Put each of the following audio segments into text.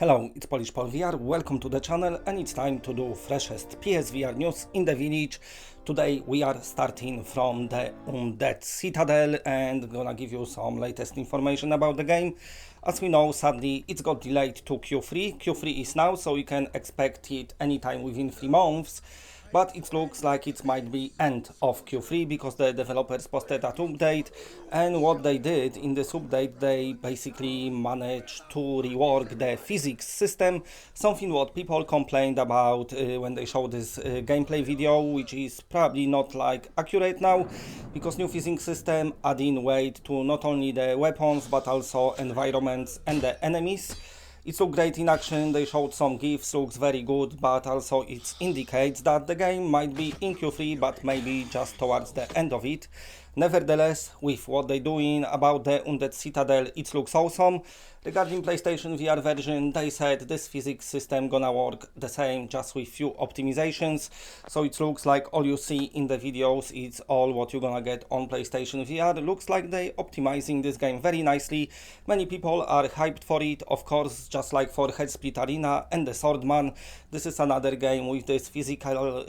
Hello, it's Polish Paul VR, welcome to the channel, and it's time to do freshest PSVR news in the village. Today we are starting from the Undead Citadel and gonna give you some latest information about the game. As we know, sadly it got delayed to Q3. Q3 is now, so you can expect it anytime within 3 months. But it looks like it might be end of Q3 because the developers posted that update, and what they did in this update, they basically managed to rework the physics system, something what people complained about when they showed this gameplay video, which is probably not like accurate now, because new physics system adding weight to not only the weapons but also environments and the enemies. It looks great in action, they showed some GIFs, looks very good, but also it indicates that the game might be in Q3, but maybe just towards the end of it. Nevertheless, with what they're doing about the Undead Citadel, it looks awesome. Regarding PlayStation VR version, they said this physics system gonna work the same, just with few optimizations. So it looks like all you see in the videos, it's all what you're gonna get on PlayStation VR. Looks like they optimizing this game very nicely. Many people are hyped for it, of course, just like for Head Split Arena and the Swordman. This is another game with this physical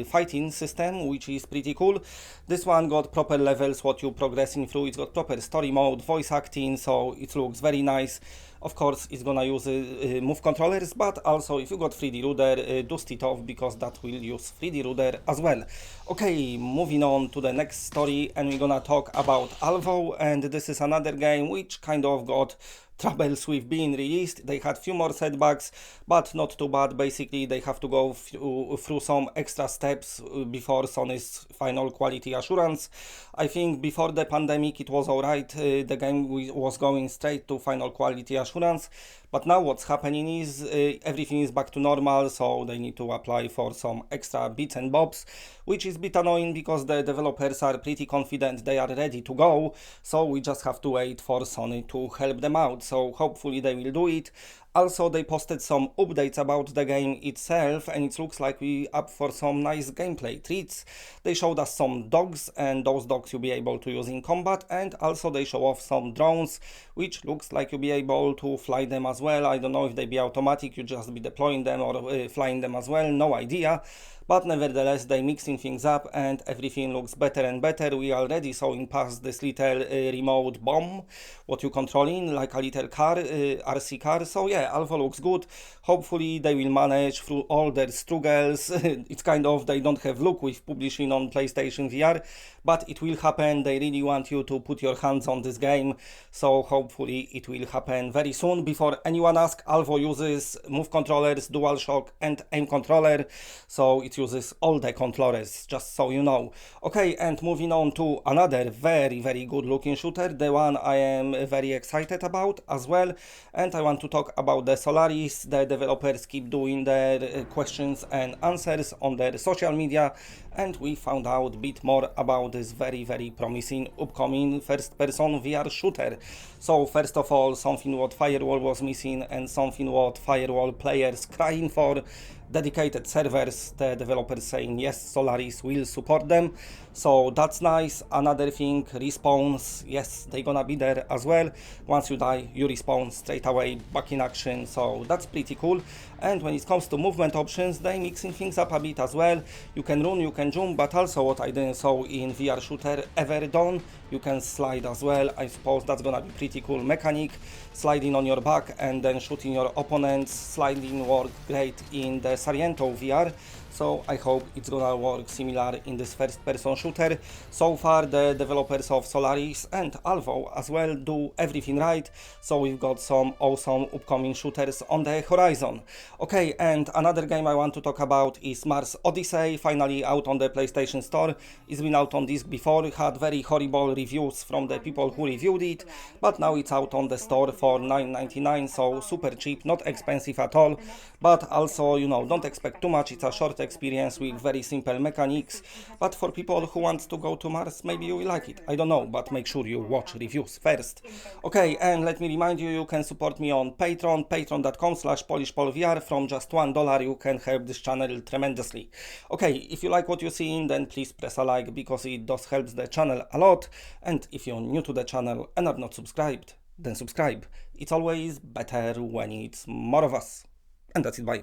fighting system, which is pretty cool. This one got proper levels, what you're progressing through. It's got proper story mode, voice acting, so it looks very nice. Of course, it's gonna use move controllers, but also if you got 3D ruler, dust it off because that will use 3D ruler as well. Okay, moving on to the next story, and we're gonna talk about Alvo, and this is another game which kind of got troubles with being released. They had few more setbacks, but not too bad. Basically, they have to go through some extra steps before Sony's final quality assurance. I think before the pandemic it was alright, the game was going straight to final quality assurance, but now what's happening is everything is back to normal, so they need to apply for some extra bits and bobs, which is a bit annoying because the developers are pretty confident they are ready to go, so we just have to wait for Sony to help them out, so hopefully they will do it. Also, they posted some updates about the game itself, and it looks like we up for some nice gameplay treats. They showed us some dogs, and those dogs you'll be able to use in combat, and also they show off some drones, which looks like you'll be able to fly them as well. I don't know if they be automatic, you just be deploying them or flying them as well, no idea. But nevertheless, they mixing things up and everything looks better and better. We already saw in past this little remote bomb, what you controlling, like a little car, RC car. So yeah, Alpha looks good. Hopefully they will manage through all their struggles. It's kind of, they don't have luck with publishing on PlayStation VR, but it will happen. They really want you to put your hands on this game. So hopefully it will happen very soon. Before anyone asks, Alvo uses move controllers, DualShock and aim controller. So it uses all the controllers, just so you know. Okay, and moving on to another very good looking shooter, the one I am very excited about as well, and I want to talk about the Solaris. The developers keep doing their questions and answers on their social media, and we found out a bit more about this very promising upcoming first person VR shooter. So first of all, something what Firewall was missing and something what Firewall players crying for: dedicated servers. The developers saying yes, Solaris will support them, so that's nice. Another thing, respawns, yes, they're gonna be there as well. Once you die, you respawn straight away back in action, so that's pretty cool. And when it comes to movement options, they mixing things up a bit as well. You can run, you can jump, but also what I didn't saw in VR shooter ever done, you can slide as well. I suppose that's gonna be pretty cool mechanic, sliding on your back and then shooting your opponents. Sliding worked great in the Sargento VR, so I hope it's gonna work similar in this first person shooter. So far the developers of Solaris and Alvo as well do everything right, so we've got some awesome upcoming shooters on the horizon. Okay, and another game I want to talk about is Mars Odyssey, finally out on the PlayStation Store. It's been out on disc before, it had very horrible reviews from the people who reviewed it, but now it's out on the store for $9.99, so super cheap, not expensive at all, but also, you know, don't expect too much. It's a short experience with very simple mechanics, but for people who want to go to Mars, maybe you will like it, I don't know, but make sure you watch reviews first. Okay, and let me remind you, you can support me on Patreon, patreon.com/PolishPolVR. From just $1 you can help this channel tremendously. Okay, if you like what you're seeing, then please press a like because it does help the channel a lot, and if you're new to the channel and are not subscribed, then subscribe. It's always better when it's more of us. And that's it, bye.